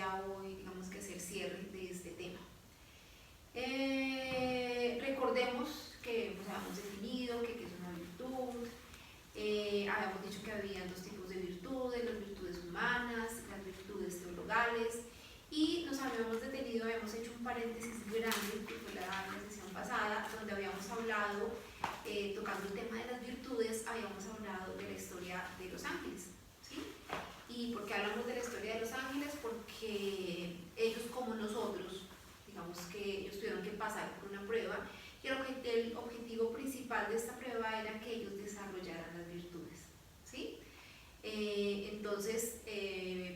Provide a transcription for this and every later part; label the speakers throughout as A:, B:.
A: ya hoy, digamos que hacer cierre de este tema. Recordemos que pues, habíamos definido que es una virtud, habíamos dicho que había dos tipos de virtudes, las virtudes humanas, las virtudes teologales, y nos habíamos detenido, habíamos hecho un paréntesis grande, que fue la sesión pasada, donde habíamos hablado, tocando el tema de las virtudes, habíamos hablado de la historia de los ángeles, ¿sí? ¿Y por qué hablamos de la historia de los ángeles? Porque ellos, como nosotros, digamos que ellos tuvieron que pasar por una prueba, y el objetivo principal de esta prueba era que ellos desarrollaran las virtudes, ¿sí? Entonces,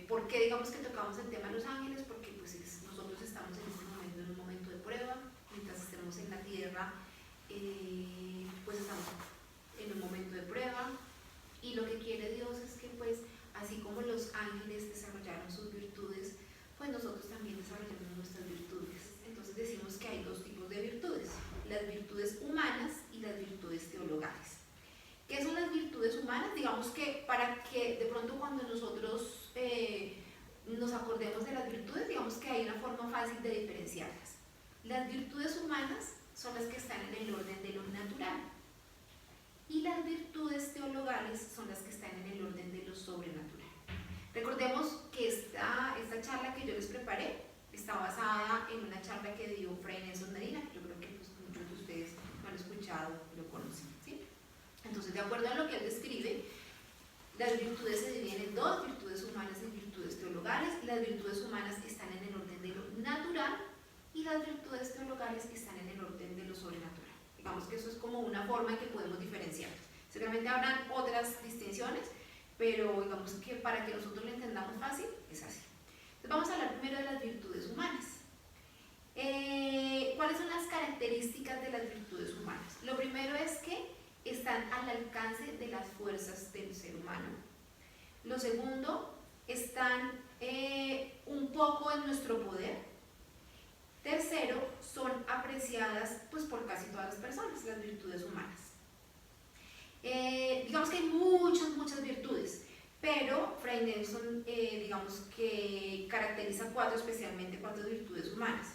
A: ¿por qué digamos que tocamos el tema de los ángeles? Porque pues, nosotros estamos en este momento en un momento de prueba, mientras estemos en la tierra, pues estamos en un momento de prueba, y lo que quiere Dios es que pues, así como los ángeles desarrollaron sus virtudes, pues nosotros también desarrollamos nuestras virtudes. Entonces decimos que hay dos tipos de virtudes, las virtudes humanas y las virtudes teologales. ¿Qué son las virtudes humanas? Digamos que para que de pronto cuando nosotros nos acordemos de las virtudes, digamos que hay una forma fácil de diferenciarlas. Las virtudes humanas son las que están en el orden de lo natural, y las virtudes teologales son las que están en el orden de lo sobrenatural. Recordemos que esta charla que yo les preparé está basada en una charla que dio Fray Nelson Medina, que yo creo que pues, muchos de ustedes lo han escuchado y lo conocen, ¿sí? Entonces, de acuerdo a lo que él describe, las virtudes se dividen en dos, virtudes humanas y virtudes teologales. Las virtudes humanas están en el orden de lo natural y las virtudes teologales están en el orden de lo sobrenatural. Digamos que eso es como una forma en que podemos diferenciarlos. Seguramente habrán otras distinciones, pero digamos que para que nosotros lo entendamos fácil, es así. Entonces vamos a hablar primero de las virtudes humanas. ¿Cuáles son las características de las virtudes humanas? Lo primero es que están al alcance de las fuerzas del ser humano. Lo segundo, están un poco en nuestro poder. Tercero, son apreciadas pues, por casi todas las personas, las virtudes humanas. Digamos que hay muchas virtudes, pero Fray Nelson digamos que caracteriza especialmente cuatro virtudes humanas.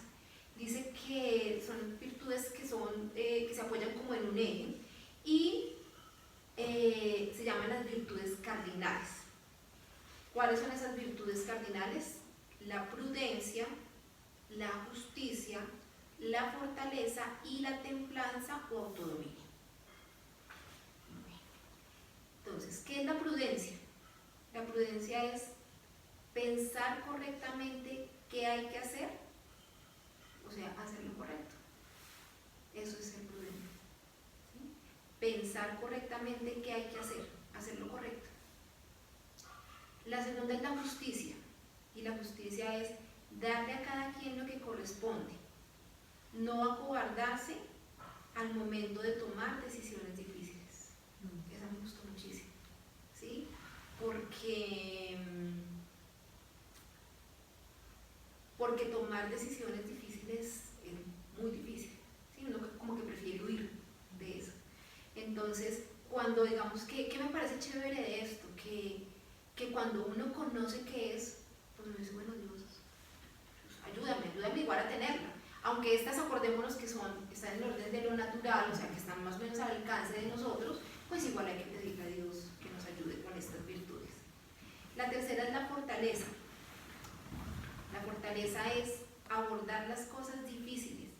A: Dice que son virtudes que se apoyan como en un eje y se llaman las virtudes cardinales. ¿Cuáles son esas virtudes cardinales? La prudencia, la justicia, la fortaleza y la templanza o autodominio. Entonces, ¿qué es la prudencia? La prudencia es pensar correctamente qué hay que hacer, o sea, hacer lo correcto. Eso es ser prudente. ¿Sí? Pensar correctamente qué hay que hacer lo correcto. La segunda es la justicia, y la justicia es darle a cada quien lo que corresponde, no acobardarse al momento de tomar decisiones difíciles. Esa me gustó muchísimo, ¿sí? Porque tomar decisiones difíciles es muy difícil, ¿sí? Uno como que prefiere huir de eso. Entonces, cuando digamos ¿qué me parece chévere de esto? Que cuando uno conoce qué es, pues uno dice, bueno, Dios, ayúdame igual a tenerla. Aunque estas, acordémonos que están en el orden de lo natural, o sea, que están más o menos al alcance de nosotros, pues igual hay que pedirle a Dios que nos ayude con estas virtudes. La tercera es la fortaleza. La fortaleza es abordar las cosas difíciles,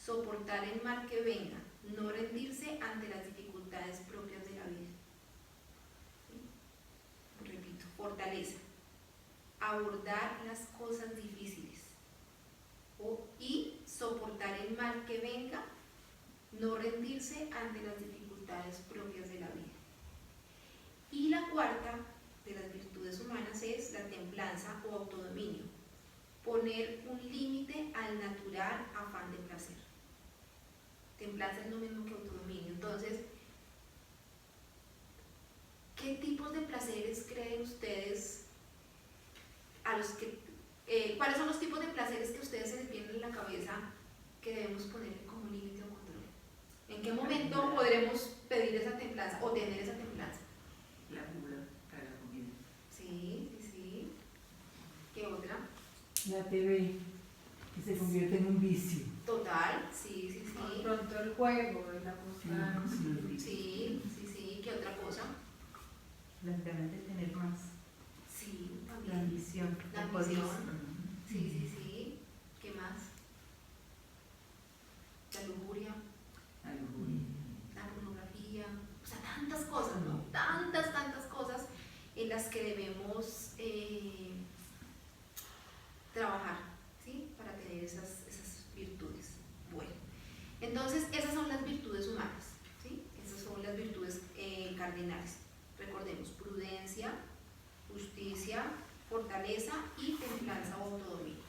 A: soportar el mal que venga, no rendirse ante las dificultades propias de la vida. ¿Sí? Repito, fortaleza, abordar las cosas difíciles y soportar el mal que venga, no rendirse ante las dificultades propias de la vida. Y la cuarta de las virtudes humanas es la templanza o autodominio, poner un límite al natural afán de placer. Templanza es lo mismo que autodominio. Entonces, ¿qué tipos de placeres creen ustedes cuáles son los tipos de placeres que ustedes se les vienen en la cabeza que debemos ponerle como límite o control? ¿En qué momento podremos pedir esa templanza o tener esa templanza?
B: La gula para la comida.
A: Sí. ¿Qué otra?
B: La TV, que se convierte en un vicio.
A: Total, sí, sí, sí.
C: De pronto el juego, el apostar.
A: Sí. ¿Qué otra cosa?
D: Las ganas de tener más.
A: Sí,
D: La
A: también.
D: ambición.
A: La ambición. Sí. ¿Qué más? La lujuria, la pornografía, o sea, tantas cosas, ¿no? Tantas cosas en las que debemos trabajar, ¿sí? Para tener esas virtudes. Bueno, entonces esas son las virtudes humanas, ¿sí? Esas son las virtudes cardinales. Recordemos: prudencia, justicia, fortaleza y templanza o autodominio.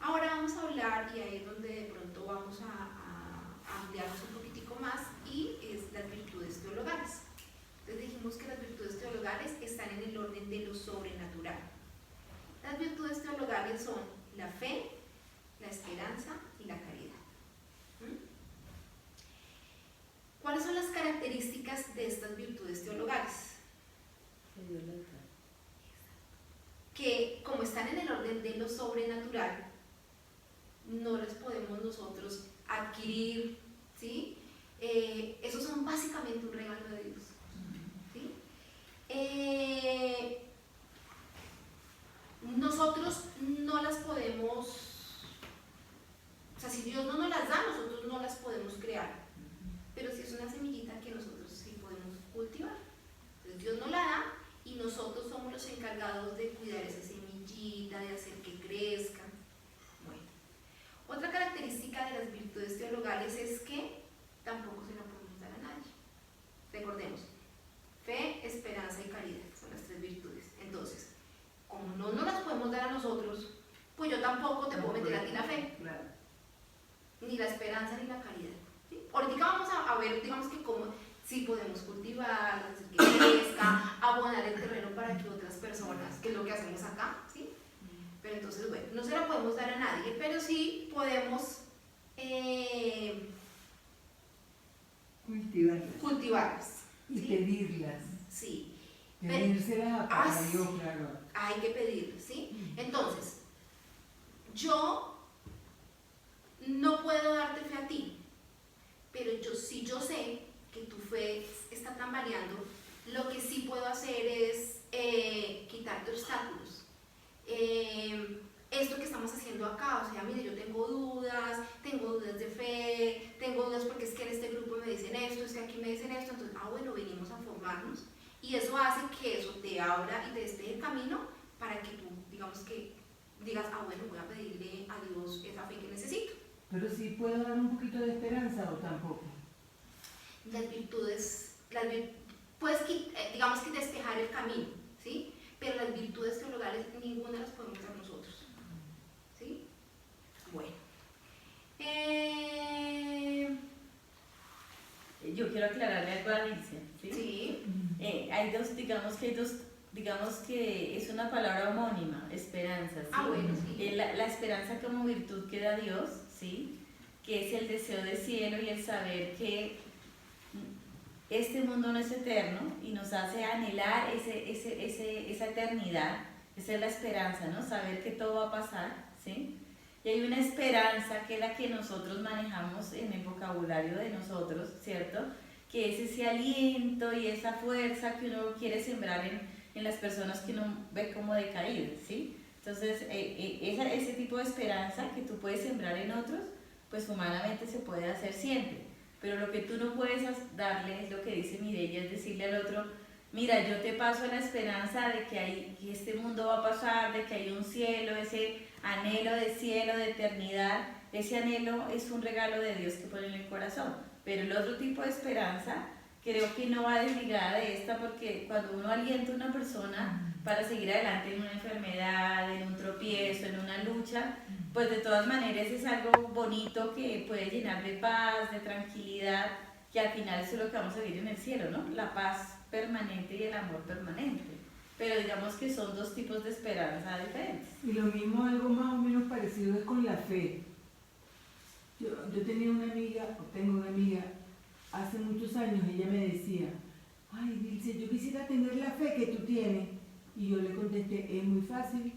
A: Ahora vamos a hablar, y ahí es donde de pronto vamos a ampliarnos un poquitico más, y es las virtudes teologales. Entonces dijimos que las virtudes teologales están en el orden de lo sobrenatural. Las virtudes teologales son la fe, la esperanza y la caridad. ¿Cuáles son las características de estas virtudes teologales? Que como están en el orden de lo sobrenatural, no las podemos nosotros adquirir, ¿sí? Esos son básicamente un regalo de Dios, ¿sí? Nosotros no las podemos, o sea, si Dios no nos las da, nosotros no las podemos crear, pero sí es una semillita que nosotros sí podemos cultivar. Entonces Dios nos la da y nosotros somos los encargados de cuidar esa semillita, de hacer que crezca. Bueno, otra característica de las virtudes teologales es que tampoco se la podemos dar a nadie. Recordemos: fe, esperanza y caridad son las tres virtudes. Entonces, como no nos las podemos dar a nosotros, pues yo tampoco te puedo meter a ti la fe, ni la esperanza ni la caridad, ¿sí? Ahorita vamos a ver, digamos que cómo sí podemos cultivar, hacer que crezca, abonar el terreno para que otras personas, que es lo que hacemos acá, ¿sí? Pero entonces, bueno, no se la podemos dar a nadie, pero sí podemos cultivarlas,
B: y
A: ¿sí?
B: pedirlas.
A: Sí.
B: Pedírselas a Dios, claro.
A: Hay que pedirlas, ¿sí? Entonces, yo no puedo darte fe a ti, pero yo sé que tu fe está tambaleando, lo que sí puedo hacer es quitarte obstáculos. Esto que estamos haciendo acá, o sea, mire, yo tengo dudas de fe, tengo dudas porque es que en este grupo me dicen esto, es que aquí me dicen esto, entonces, bueno, venimos a formarnos, y eso hace que eso te abra y te despeje el camino para que tú, digamos que digas, bueno, voy a pedirle a Dios esa fe que necesito.
B: Pero sí puedo dar un poquito de esperanza o tampoco.
A: Las virtudes, puedes, digamos que despejar el camino, ¿sí? Pero las virtudes teologales ninguna las podemos dar nosotros, ¿sí? Bueno.
D: Yo quiero aclararle algo a Alicia, ¿sí?
A: Sí.
D: Hay dos, digamos que es una palabra homónima, esperanza, ¿sí?
A: Bueno, sí.
D: La esperanza como virtud que da Dios, ¿sí? Que es el deseo de cielo y el saber que este mundo no es eterno y nos hace anhelar esa eternidad. Esa es la esperanza, ¿no? Saber que todo va a pasar, ¿sí? Y hay una esperanza que es la que nosotros manejamos en el vocabulario de nosotros, ¿cierto? Que es ese aliento y esa fuerza que uno quiere sembrar en las personas que uno ve como decaídas, ¿sí? Entonces, ese tipo de esperanza que tú puedes sembrar en otros, pues humanamente se puede hacer siempre. Pero lo que tú no puedes darle es lo que dice Mireya, es decirle al otro, mira, yo te paso la esperanza de que este mundo va a pasar, de que hay un cielo, ese anhelo de cielo, de eternidad. Ese anhelo es un regalo de Dios que pone en el corazón. Pero el otro tipo de esperanza creo que no va desligada de esta, porque cuando uno alienta a una persona para seguir adelante en una enfermedad, en un tropiezo, en una lucha, pues de todas maneras es algo bonito que puede llenar de paz, de tranquilidad, que al final eso es lo que vamos a vivir en el cielo, ¿no? La paz permanente y el amor permanente. Pero digamos que son dos tipos de esperanza diferentes.
B: Y lo mismo, algo más o menos parecido es con la fe. Yo tenía una amiga, o tengo una amiga, hace muchos años, ella me decía, ay, Dilce, yo quisiera tener la fe que tú tienes. Y yo le contesté, es muy fácil.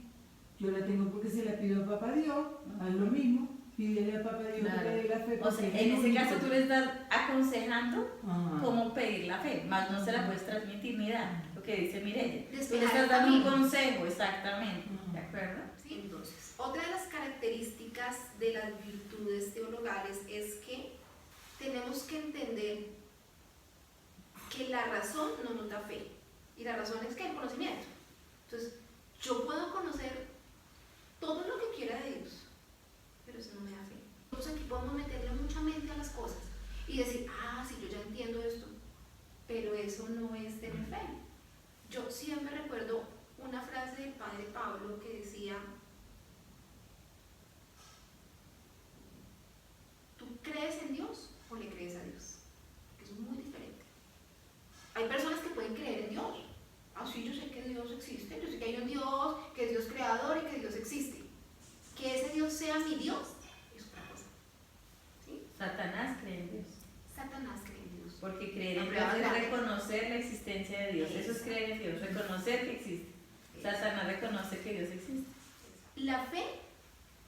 B: yo la tengo porque se la pido a Papá Dios, haz lo mismo, pídele a Papá Dios
D: Claro.
B: que te dé la fe.
D: O sea,
B: porque
D: en
B: es
D: ese
B: único.
D: caso tú le estás aconsejando
B: Ajá.
D: cómo pedir la fe, más no se la puedes transmitir ni dar, lo que dice Mireya. Tú le
A: Despejar
D: estás
A: el
D: dando un
A: camino.
D: consejo, exactamente, ¿de acuerdo?
A: ¿Sí? Entonces, otra de las características de las virtudes teologales es que tenemos que entender que la razón no nos da fe. Y la razón es que el conocimiento. Entonces, yo puedo conocer todo lo que quiera de Dios, pero eso no me da fe. Entonces aquí podemos meterle mucha mente a las cosas y decir, ah, sí, yo ya entiendo esto, pero eso no es tener fe. Yo siempre recuerdo una frase del padre Pablo que decía, ¿tú crees en Dios o le crees a Dios? Eso es muy diferente. Hay personas que pueden creer en Dios. Ah, sí, yo sé que Dios existe, yo sé que hay un Dios, que es Dios creador y que Dios existe. Que ese Dios sea mi Dios es otra cosa. ¿Sí?
D: Satanás cree en Dios,
A: Satanás cree en Dios.
D: porque creer en
A: No,
D: Dios
A: pero
D: es
A: ahora-
D: reconocer la existencia de Dios, eso es creer en Dios, reconocer que existe. Satanás reconoce que Dios existe.
A: La fe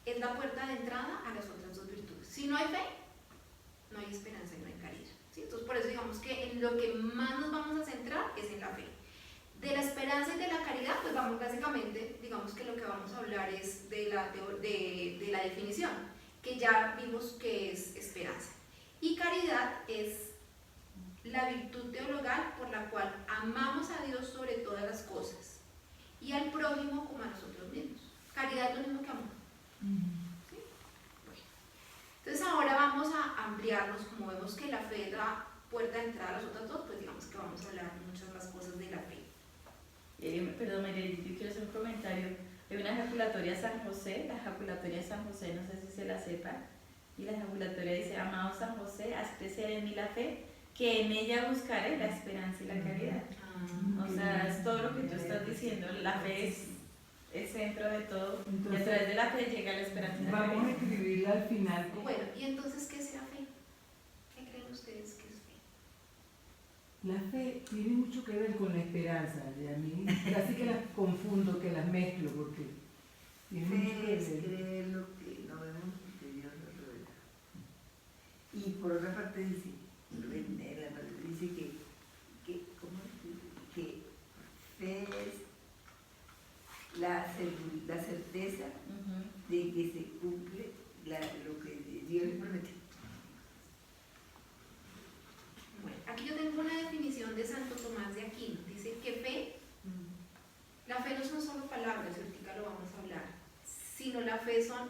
A: es la puerta de entrada a las otras dos virtudes. Si no hay fe, no hay esperanza y no hay caridad. ¿Sí? Entonces, por eso digamos que en lo que más nos vamos a centrar es en la fe. De la esperanza y de la caridad, pues vamos básicamente, digamos que lo que vamos a hablar es de la definición, que ya vimos que es esperanza. Y caridad es la virtud teologal por la cual amamos a Dios sobre todas las cosas y al prójimo como a nosotros mismos. Caridad es lo mismo que amor. ¿Sí? Bueno. Entonces ahora vamos a ampliarnos, como vemos que la fe es la puerta de entrada a las otras dos, pues digamos que vamos a hablar muchas más cosas de la fe.
D: Perdón, María, yo quiero hacer un comentario. Hay una ejaculatoria San José, la ejaculatoria San José, no sé si se la sepa, y la ejaculatoria dice, amado San José, haz crecer en mí la fe, que en ella buscaré la esperanza y la caridad. O sea, es todo lo que tú estás diciendo, la fe es el centro de todo, y a
B: Entonces,
D: través de la fe llega la esperanza y la
B: vamos a
D: caridad.
B: escribirla al final.
A: Bueno, ¿y entonces qué es la fe? ¿Qué creen ustedes que es fe?
B: La fe tiene mucho que ver con la esperanza, y a mí casi que las confundo, que las mezclo, porque tiene mucho que
E: Fe es
B: ver.
E: creer lo que no vemos porque Dios nos revela. Y por otra parte dice, dice ¿cómo es? Que fe es la certeza
D: Ujú.
E: de que se cumple lo que Dios le prometió.
A: Bueno, aquí yo tengo una definición de Santo Tomás de Aquino. Dice que fe, la fe no son solo palabras, y ahorita lo vamos a hablar, sino la fe son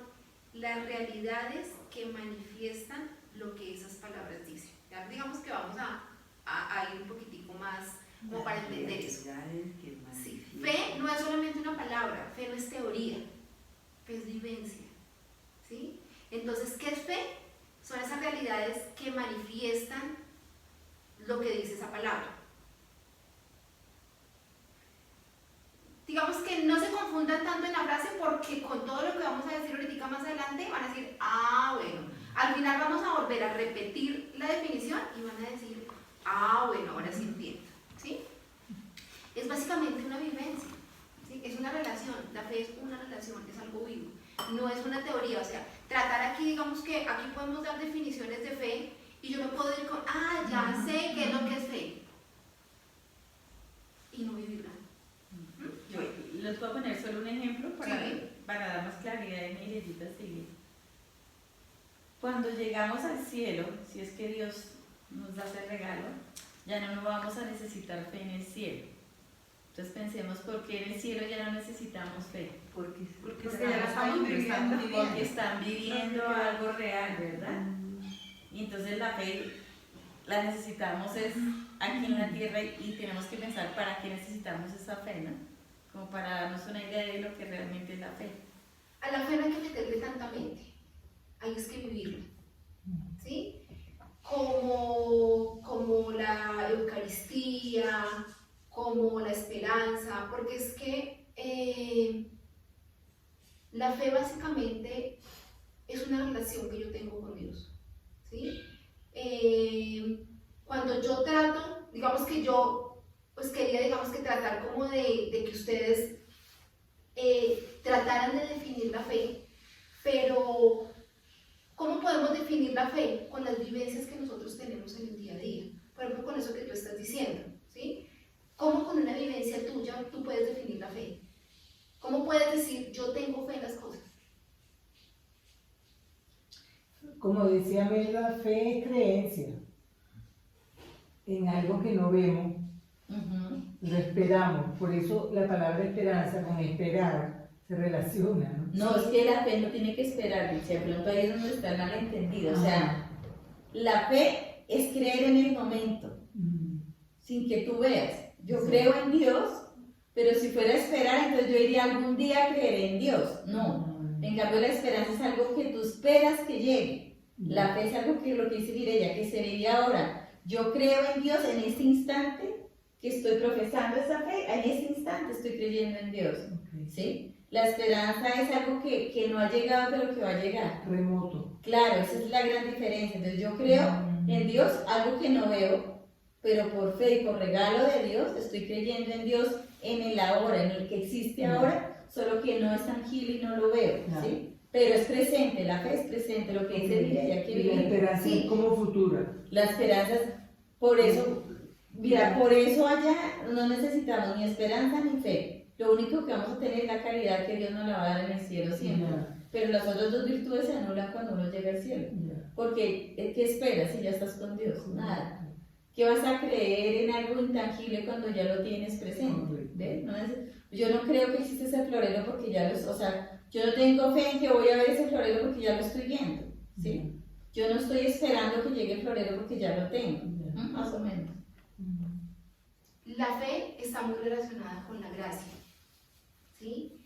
A: las realidades que manifiestan lo que esas palabras dicen. Ya digamos que vamos a ir un poquitico más como para entender eso. Sí, fe no es solamente una palabra, fe no es teoría, fe es vivencia. ¿Sí? Entonces, ¿qué es fe? Son esas realidades que manifiestan lo que dice esa palabra. Digamos que no se confundan tanto en la frase porque con todo lo que vamos a decir ahorita más adelante van a decir, ah, bueno, al final vamos a volver a repetir la definición y van a decir, ah, bueno, ahora sí entiendo. ¿Sí? Es básicamente una vivencia, ¿sí? Es una relación, la fe es una relación, es algo vivo, no es una teoría, o sea, tratar aquí, digamos que aquí podemos dar definiciones de fe y yo me puedo ir con, ah, ya sé qué es lo que es fe, y no vivirla.
D: Yo les puedo poner solo un ejemplo
A: Sí.
D: para dar más claridad en mi leyita sigue. Cuando llegamos al cielo, si es que Dios nos da ese regalo, ya no vamos a necesitar fe en el cielo. Entonces pensemos por qué en el cielo ya no necesitamos fe.
E: Porque
C: ya la estamos viviendo.
D: Porque están viviendo algo real, ¿verdad? Y entonces la fe la necesitamos es aquí en la tierra y tenemos que pensar para qué necesitamos esa fe, ¿no? Como para darnos una idea de lo que realmente es la fe.
A: A la fe no hay que meterle tanta mente, hay es que vivirla, ¿sí? Como la Eucaristía, como la esperanza, porque es que la fe básicamente es una relación que yo tengo con Dios, ¿sí? Cuando yo trato, digamos que yo pues quería, digamos que tratar como de que ustedes trataran de definir la fe, pero ¿cómo podemos definir la fe? Con las vivencias que nosotros tenemos en el día a día. Por ejemplo, con eso que tú estás diciendo, ¿sí? ¿Cómo con una vivencia tuya tú puedes definir la fe? ¿Cómo puedes decir, yo tengo fe en las cosas?
B: Como decía Mel, la fe es creencia en algo que no vemos, lo esperamos. Por eso la palabra esperanza con esperar se relaciona, ¿no?
D: No, es que la fe no tiene que esperar, dice, de pronto ahí es donde está el malentendido. O sea, la fe es creer en el momento, sin que tú veas. Yo creo en Dios, pero si fuera a esperar, entonces yo iría algún día a creer en Dios. No. En cambio, la esperanza es algo que tú esperas que llegue. La fe es algo que lo que dice Mireya, que se vive ahora. Yo creo en Dios en este instante que estoy profesando esa fe, en este instante estoy creyendo en Dios. ¿Sí? La esperanza es algo que no ha llegado, pero que va a llegar.
B: Remoto.
D: Claro, esa es la gran diferencia. Entonces yo creo en Dios, algo que no veo, pero por fe y por regalo de Dios, estoy creyendo en Dios en el ahora, en el que existe ahora, solo que no es tangible y no lo veo, ¿sí? Pero es presente, la fe es presente, lo que dice Mireya, que
B: Y la esperanza es como futura.
D: la esperanza es, por eso, mira, por eso allá no necesitamos ni esperanza ni fe. Lo único que vamos a tener es la caridad que Dios nos la va a dar en el cielo siempre. Pero las otras dos virtudes se anulan cuando uno llega al cielo. Porque, ¿qué esperas si ya estás con Dios? Nada. ¿Qué vas a creer en algo intangible cuando ya lo tienes presente? ¿Ves? Yo no creo que existe ese florero porque ya lo, o sea, yo no tengo fe en que voy a ver ese florero porque ya lo estoy viendo, ¿sí? Yo no estoy esperando que llegue el florero porque ya lo tengo, más o menos.
A: La fe está muy relacionada con la gracia, ¿sí?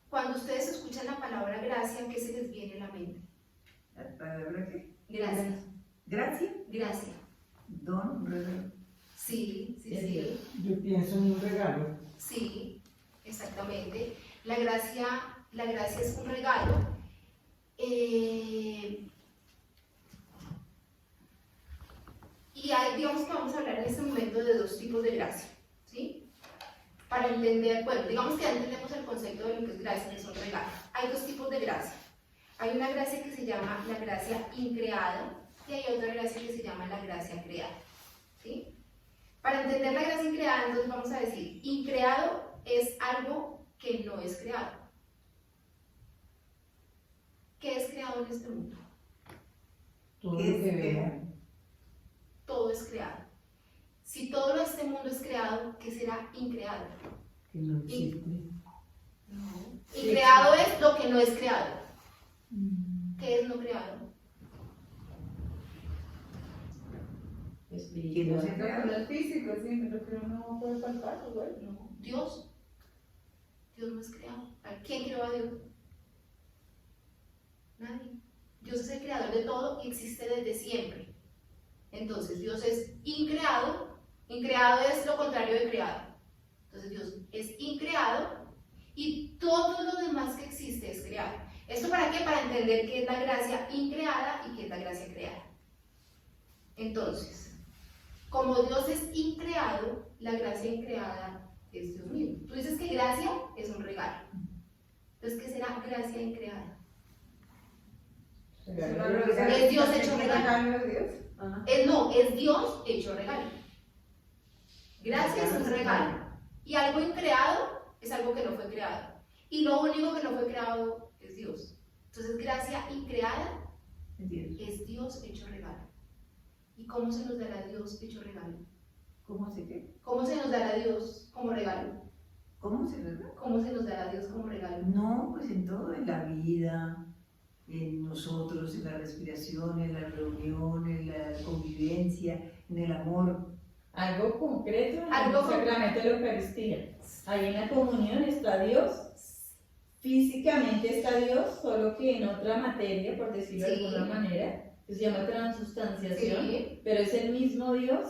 A: Cuando ustedes escuchan la palabra gracia, ¿qué se les viene a la mente?
E: ¿La palabra qué?
A: Gracia.
E: ¿Gracia?
A: Gracia.
E: Don, regalo.
A: Sí, sí, sí.
B: Yo pienso en un regalo.
A: Sí, exactamente. La gracia es un regalo. Y digamos que vamos a hablar en este momento de dos tipos de gracia, ¿sí? Para entender, bueno, digamos que ya entendemos el concepto de lo que es gracia, que es un regalo. Hay dos tipos de gracia. Hay una gracia que se llama la gracia increada y hay otra gracia que se llama la gracia creada, ¿sí? Para entender la gracia increada, entonces vamos a decir, increado es algo que no es creado. ¿Qué es creado en este mundo?
B: Todo lo que vemos.
A: Todo es creado. Si todo este mundo es creado, ¿qué será increado?
B: Que no existe.
A: No. Increado es lo que no es creado. ¿Qué es no creado?
E: Que no se
C: Lo que no es físico, sí, lo que uno no puede palpar, pues bueno.
A: No. Dios. Dios no es creado. ¿Quién creó a Dios? Nadie. Dios es el creador de todo y existe desde siempre. Entonces Dios es increado. Increado es lo contrario de creado. Entonces Dios es increado y todo lo demás que existe es creado. ¿Esto para qué? Para entender qué es la gracia increada y qué es la gracia creada. Entonces, como Dios es increado, la gracia increada es Dios mismo. Tú dices que gracia es un regalo. Entonces, ¿qué será gracia increada? Es Dios hecho regalo.
C: ¿Es Dios?
A: No, es Dios hecho regalo. Gracia es un regalo. Y algo increado es algo que no fue creado. Y lo único que no fue creado es Dios. Entonces, gracia increada es Dios hecho regalo. ¿Y cómo se nos dará Dios hecho regalo?
E: ¿Cómo se qué?
A: ¿Cómo se nos dará Dios como regalo?
E: ¿Cómo se nos da?
A: ¿Cómo se nos dará Dios como regalo?
E: No, pues en todo, en la vida, en nosotros, en la respiración, en la reunión, en la convivencia, en el amor.
D: Algo concreto en
A: Algo
D: el sacramento de la Eucaristía. Ahí en la comunión está Dios, físicamente está Dios, solo que en otra materia, por decirlo de
A: Sí.
D: alguna manera, que se llama transustanciación,
A: Sí.
D: pero es el mismo Dios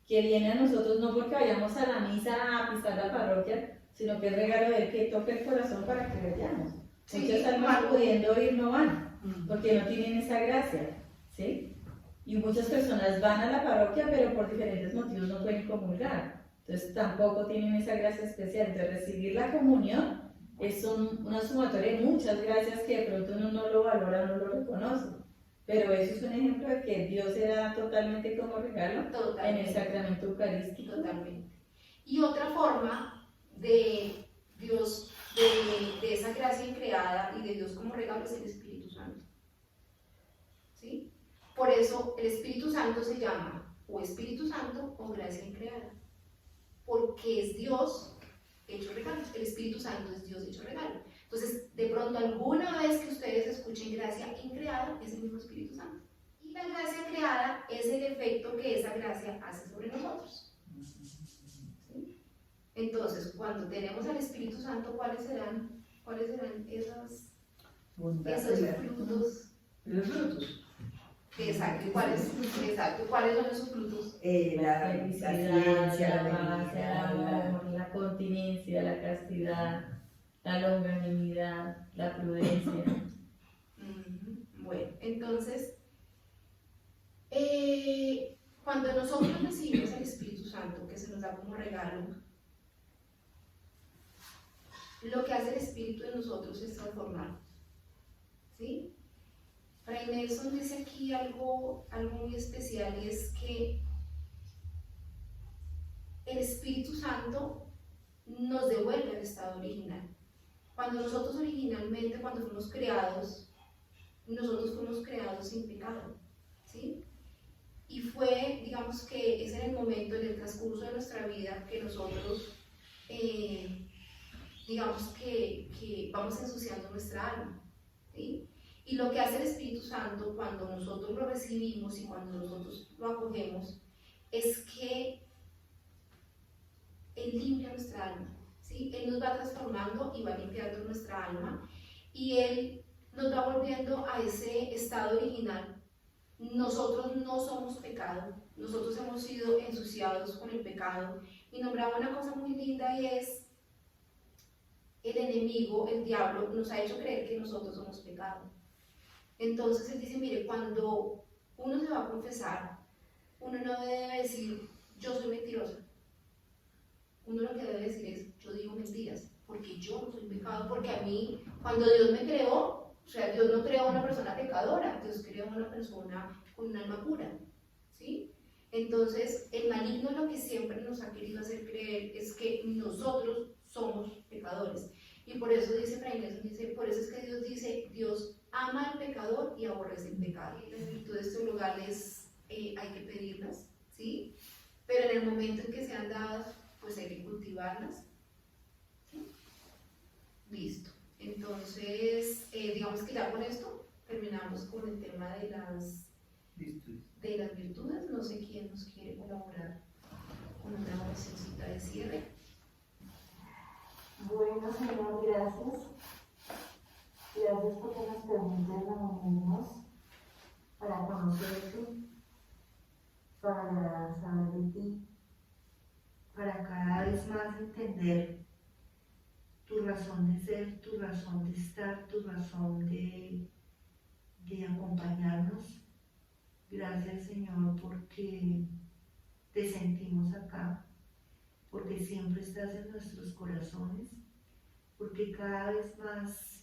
D: que viene a nosotros no porque vayamos a la misa a pisar la parroquia, sino que es regalo de Él que toca el corazón para que vayamos.
A: Sí,
D: Muchas almas
A: claro.
D: pudiendo ir no van, porque no tienen esa gracia, ¿sí? Y muchas personas van a la parroquia, pero por diferentes motivos no pueden comulgar. Entonces tampoco tienen esa gracia especial. Entonces recibir la comunión es una sumatoria de muchas gracias que de pronto uno no lo valora, no lo reconoce. Pero eso es un ejemplo de que Dios se da totalmente como regalo en el
A: Totalmente.
D: sacramento eucarístico.
A: Totalmente. Y otra forma de Dios, de esa gracia creada y de Dios como regalo es el Espíritu Santo. ¿Sí? Por eso el Espíritu Santo se llama o Espíritu Santo o gracia creada. Porque es Dios hecho regalo. El Espíritu Santo es Dios hecho regalo. Entonces, de pronto, alguna vez que ustedes escuchen gracia increada, es el mismo Espíritu Santo. Y la gracia creada es el efecto que esa gracia hace sobre nosotros. ¿Sí? Entonces, cuando tenemos al Espíritu Santo, ¿cuáles serán esos frutos?
E: Los frutos.
A: Exacto, ¿cuáles son esos frutos?
E: La
D: Felicidad,
E: ciencia,
D: la paz, el amor, la continencia, la castidad, la longanimidad, la prudencia.
A: Bueno, entonces, cuando nosotros recibimos el Espíritu Santo, que se nos da como regalo, lo que hace el Espíritu en nosotros es transformarnos. ¿Sí? Fray Nelson dice aquí algo muy especial, y es que el Espíritu Santo nos devuelve al estado original. Cuando nosotros originalmente, cuando fuimos creados, nosotros fuimos creados sin pecado, ¿sí? Y fue, digamos que ese era el momento en el transcurso de nuestra vida que nosotros, digamos que vamos ensuciando nuestra alma, ¿sí? Y lo que hace el Espíritu Santo cuando nosotros lo recibimos y cuando nosotros lo acogemos es que Él limpia nuestra alma, ¿sí? Él nos va transformando y va limpiando nuestra alma y Él nos va volviendo a ese estado original. Nosotros no somos pecado, nosotros hemos sido ensuciados con el pecado y nombraba una cosa muy linda y es el enemigo, el diablo, nos ha hecho creer que nosotros somos pecado. Entonces él dice, mire, cuando uno se va a confesar, uno no debe decir, yo soy mentirosa. Uno lo que debe decir es, yo digo mentiras, porque yo no soy pecado, porque a mí, cuando Dios me creó, o sea, Dios no creó a una persona pecadora, Dios creó a una persona con un alma pura, ¿sí? Entonces, el maligno lo que siempre nos ha querido hacer creer es que nosotros somos pecadores. Y por eso dice Fray Nelson, por eso es que Dios dice, Dios ama al pecador y aborrece el pecado. Y las virtudes teologales hay que pedirlas, ¿sí? Pero en el momento en que sean dadas, pues hay que cultivarlas. ¿Sí? Listo. Entonces, digamos que ya con esto terminamos con el tema de las virtudes. No sé quién nos quiere colaborar con una oracióncita de cierre.
F: Bueno, Señor, gracias. Gracias porque nos permites reunirnos para conocerte, para saber de ti, para cada vez más entender tu razón de ser, tu razón de estar, tu razón de acompañarnos. Gracias, Señor, porque te sentimos acá, porque siempre estás en nuestros corazones, porque cada vez más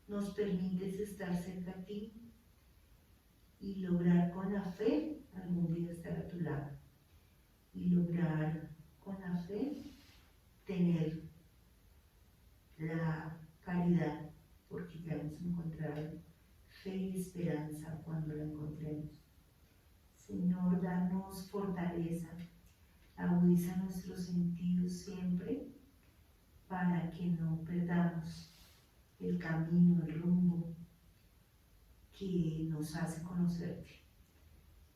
F: nos permites estar cerca a ti y lograr con la fe algún día estar a tu lado, y lograr con la fe tener la caridad, porque ya hemos encontrado fe y esperanza cuando la encontremos. Señor, danos fortaleza, agudiza nuestros sentidos siempre para que no perdamos el camino, el rumbo que nos hace conocerte,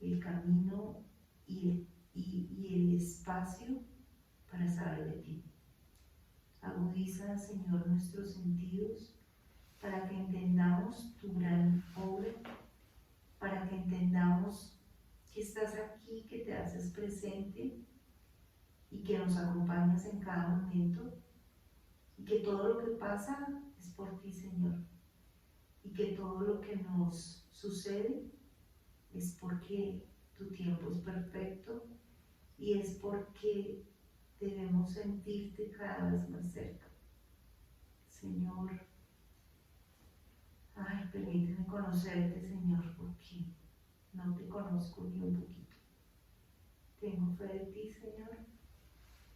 F: el camino y el espacio para saber de ti. Agudiza, Señor, nuestros sentidos para que entendamos tu gran obra, para que entendamos que estás aquí, que te haces presente y que nos acompañas en cada momento, y que todo lo que pasa es por ti, Señor, y que todo lo que nos sucede es porque tu tiempo es perfecto y es porque sentirte cada vez más cerca. Señor, ay, permíteme conocerte, Señor, porque no te conozco ni un poquito. Tengo fe de ti, Señor,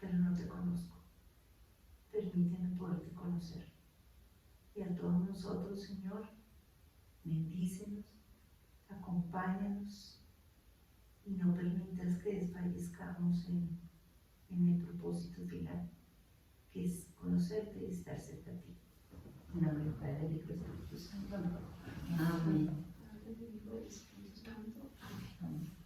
F: pero no te conozco. Permíteme poderte conocer. Y a todos nosotros, Señor, bendícenos, acompáñanos y no permitas que desfallezcamos en el propósito final, que es conocerte y estar cerca de ti. En nombre del Padre, del Hijo y del Espíritu Santo. Amén.
A: Padre, del Hijo y del Espíritu Santo.
F: Amén.